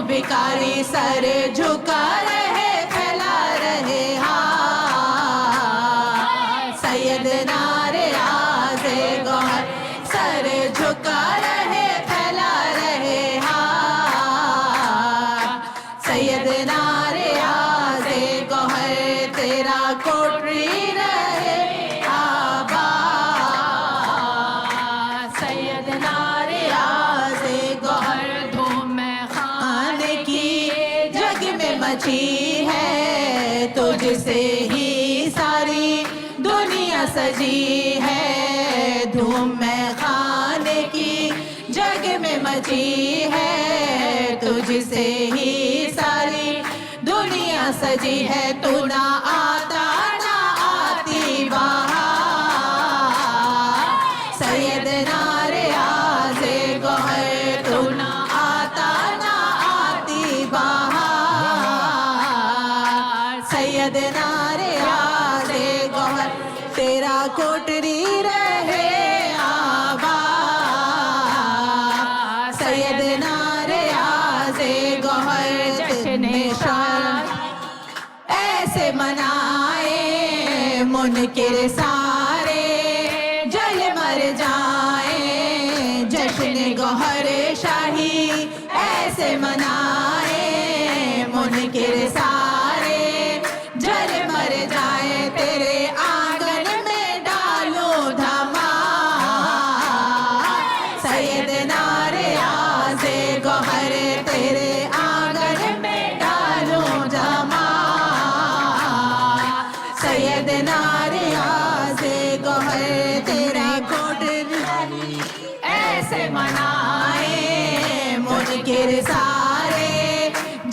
भिखारी सर झुका रहे फैला रहे हाथ। सैयदना रियाज़े गौहर सर झुका रहे फैला रहे हाथ। सैयदना रियाज़े गौहर तेरा कोटरी रहे आबाद। सैयदना रियाज़े गौहर धूम में खाने की जग में मची है, तुझसे ही सारी दुनिया सजी है। धूम में खाने की जग में मची है, तुझसे ही सारी दुनिया सजी है। तू ना आता ना आती बहार। सैयदना रियाज़े गौहर तू ना आता ना आती बहार। सैयदना रियाज़े गौहर तेरा कोटरी रहे आबाद। सैयदना रियाज़े गौहर जश्न शान ऐसे मनाए मुनकिर सारे जल मर जाए। जश्न गौहर शाही ऐसे मनाए मुनकिर सारे जल मर जाए। तेरे आंगन में डालो धमाल। सैयदना रियाज़े गौहर तेरे आंगन में डालो धमाल। सैयदना रियाज़े गौहर तेरा कोटरी ऐसे मनाए मुनकिर सारे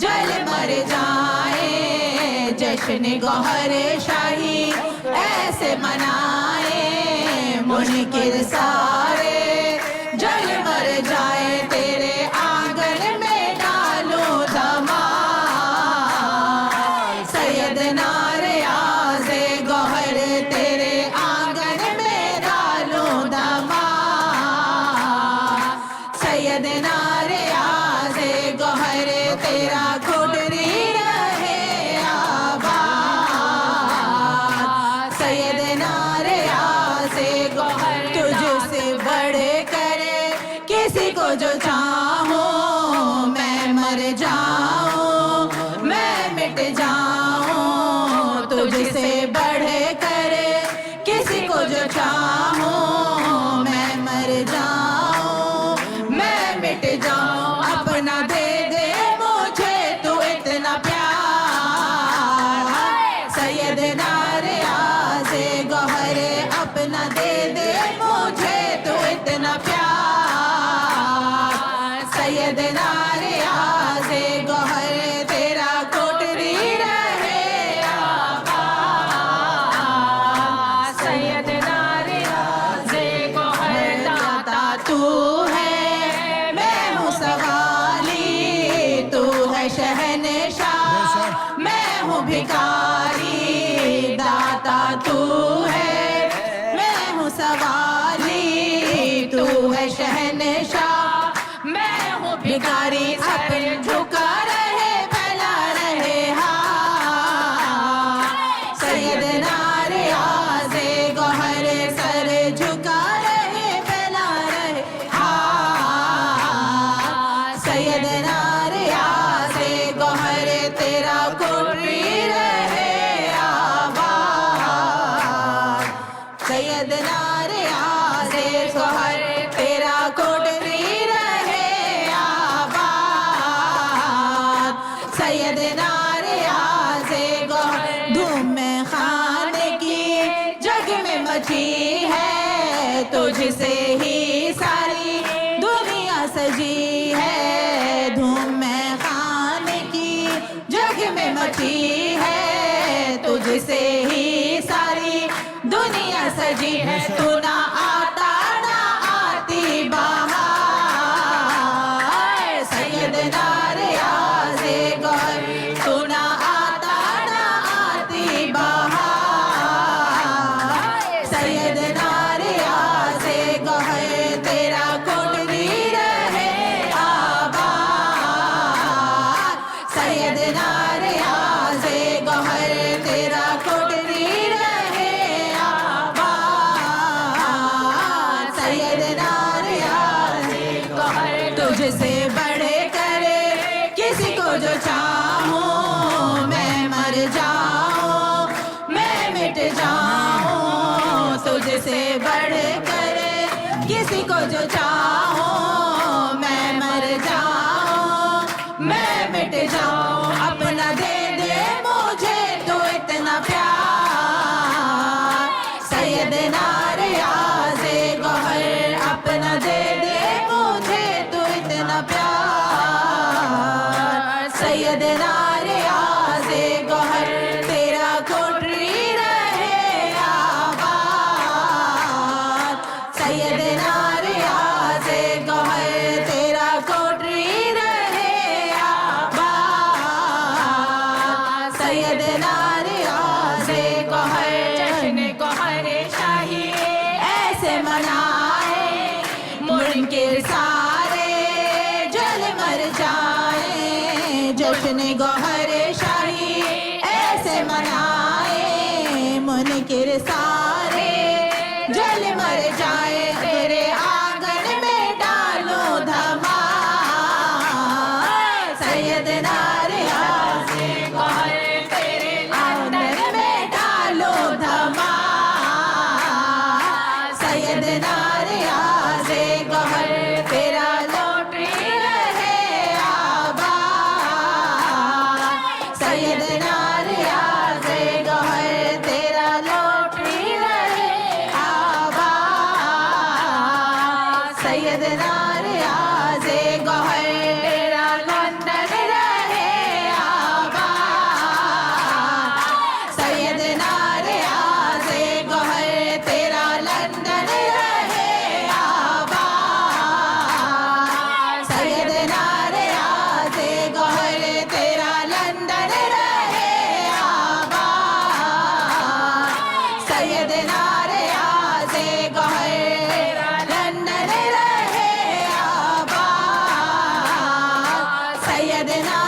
जल मर जाए। जश्न गौहर शाही ऐसे मनाए मुनकिर सारे जल मर जाए। तेरे आंगन में डालो धमाल। सैयदना रियाज़े गौहर तेरे आंगन में डालो धमाल। सैयदना रियाज़े गौहर तेरा कोटरी रहे आबाद। सैयदना रियाज़े गौहर तुझसे बढ़े करे किसी को जो चाहूं मैं मर जाऊं मैं मिट जाऊं। तुझसे बढ़े करे किसी को जो चाहूं मैं मर जाऊं मैं मिट जाऊं। अपना दे दे मुझे तू इतना प्यार। सैयदना रियाज़े गौहर अपना दे दे मुझे तू इतना प्यार। सैयदना रियाज़े गौहर तेरा कोटरी रहे आबाद। सैयदना रियाज़े गौहर दाता तू है मैं हूँ सवाली, तू है शहनशाह मैं हूँ भिखारी। दाता तू है मैं हूँ सवाली, तू है शहनशाह मैं हूँ भिखारी। सर झुका रहे फैला रहे हाथ। सैयदना रियाज़े गौहर सर झुका रहे फैला रहे हाथ। सैयदना रियाज़े गौहर तेरा कोटरी रहे आबाद। सैयदना रियाज़े गौहर तेरा कोटरी रहे आबाद। सैयदना रियाज़े गौहर धूम में खाने की जग में मची है, तुझसे ही सारी दुनिया सजी है। धूम में खाने की जग में मची है, तुझसे ही सारी दुनिया सजी है। तू ना आता ना आती बहार। सैयदना रियाज़े गौहर तू ना आता ना आती बहार। सैयदना रियाज़े गौहर तेरा कोटरी रहे आबाद। तुझसे बढ़े करे किसी को जो चाहूं, मैं मर जाऊं मैं मिट जाऊं। तुझसे बढ़े करे किसी को जो चाहूं, मैं मर जाऊं मैं मिट जाऊं। अपना दे दे मुझे तो इतना प्यार, सैयदना रियाज़े गौहर। अपना दे दे मुझे तो इतना प्यार, सैयदना रियाज़े गौहर। तेरा कोठरी रहे आबाद, सैयदना रियाज़े गौहर। तेरा कोठरी रहे आबाद, सैयदना रियाज़े गौहर। जश्न गौहर शाही ऐसे मनाए, मुनकिर सारे जल मर जाए। जश्न गौहर शाही ऐसे मनाए, मुनकिर सारे जल मर जाए। तेरे आंगन में डालो धमाल, सैयदना रियाज़े गौहर। तेरे आंगन में डालो धमाल, सैयदना रियाज़े गौहर। तेरा लोटरी रहे आबाद, सैयदना रियाज़े गौहर। तेरा लोटरी रहे आबाद, सैयदना रियाज़े गौहर। तेरा लंदन रहे आबाद, सैयदना रियाज़े गौहर। तेरा लंदन रहे आबाद, सैयदना रियाज़े गौहर। तेरा लंदन रहे आबाद, सैयदना रियाज़े गौहर। तेरा लंदन रहे आबाद, सैयदना